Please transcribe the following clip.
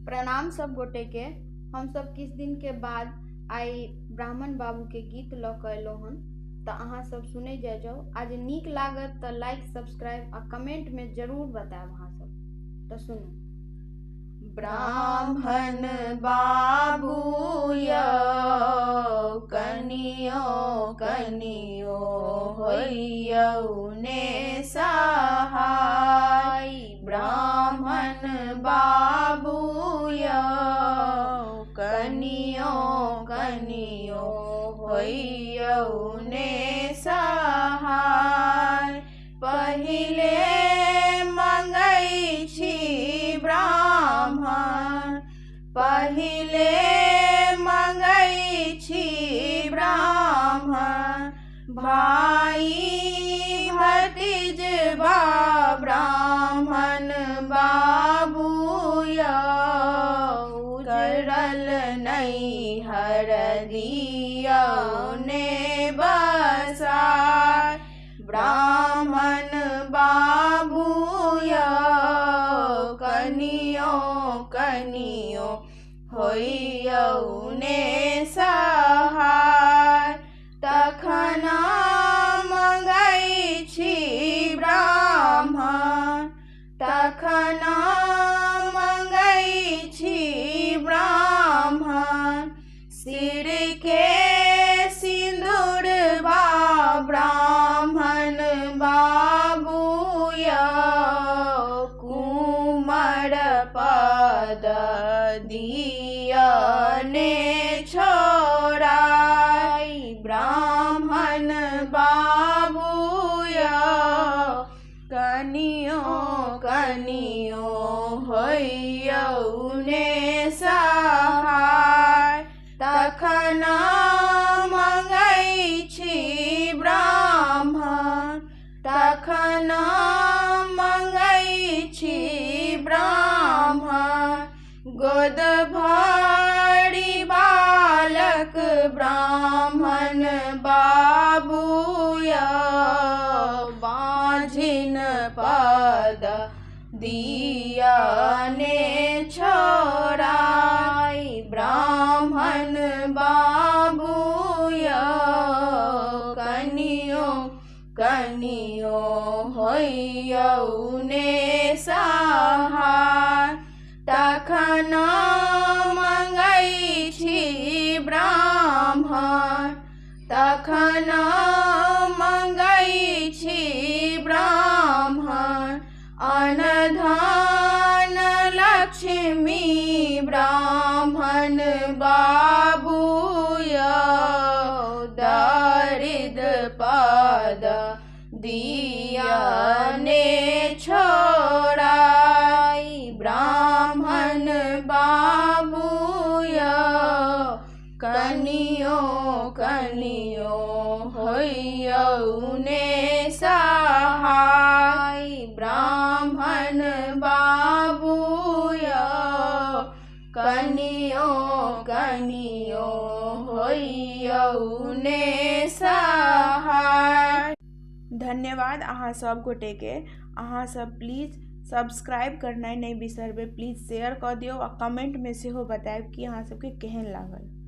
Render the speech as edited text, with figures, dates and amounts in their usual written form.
प्रणाम सब गोटे के। हम सब किस दिन के बाद आई ब्राह्मण बाबू के गीत ल के अयलहुँ हन, तो अहाँ सब सुने जाओ। आज नीक लागत तो लाइक सब्सक्राइब आ कमेंट में जरूर बताएब अहाँ सब। तो सुनू। ब्राह्मण बाबू यौ कनियो कनियो होइयौ ने सहाय। ब्राह्मण बाबू यौ कनियो कनियो होइयौ ने सहाय। पहिले मंगै छी ब्राह्मण, पहिले मंगै छी ब्राह्मण। भाई भतीजबा ब्राह्मण बाबू यौ करल नैहर दियौ ने बसाय। ब्राह्मण बाबू यौ कनियो कनियो होइयौ ने सहाय। तखन मंगै छी ब्राह्मण, तखन मंगै छी ब्राह्मण। सिर के सिंदूर बा ब्राह्मण बाबू यौ कुमर पद दिया ने छोड़ाय। ब्राह्मण बाबू यौ कनियो कनियो होइयौ ने सहाय। तखन मंगै छी ब्राह्मण, तखन मंगै छी ब्राह्मण। गोद भरी बालक ब्राह्मण बाबू यौ बाँझिन पद दिया ने छोड़ाय। ब्राह्मण बाबू यौ कनियो कनियो होइयौ ने सहाय। तखन मंगै छी ब्राह्मण, तखन मंगै छी ब्राह्मण। अन्न धन लक्ष्मी ब्राह्मण बाबू यौ दरिद्र पद दिया ने छोड़ाय। ब्राह्मण बाबू यौ कनियो कनियो होइयौ ने सहाय। ब्राह्मण बाबू यौ कनियो कनियो होइयौ ने सहाय। धन्यवाद अहाँ सब गोटे के। अहाँ सब प्लीज सब्सक्राइब करनाइ नहीं बिसरबे। प्लीज शेयर कर दियो आ कमेंट में सेहो बताएब कि अहाँ सबके केहन लागल।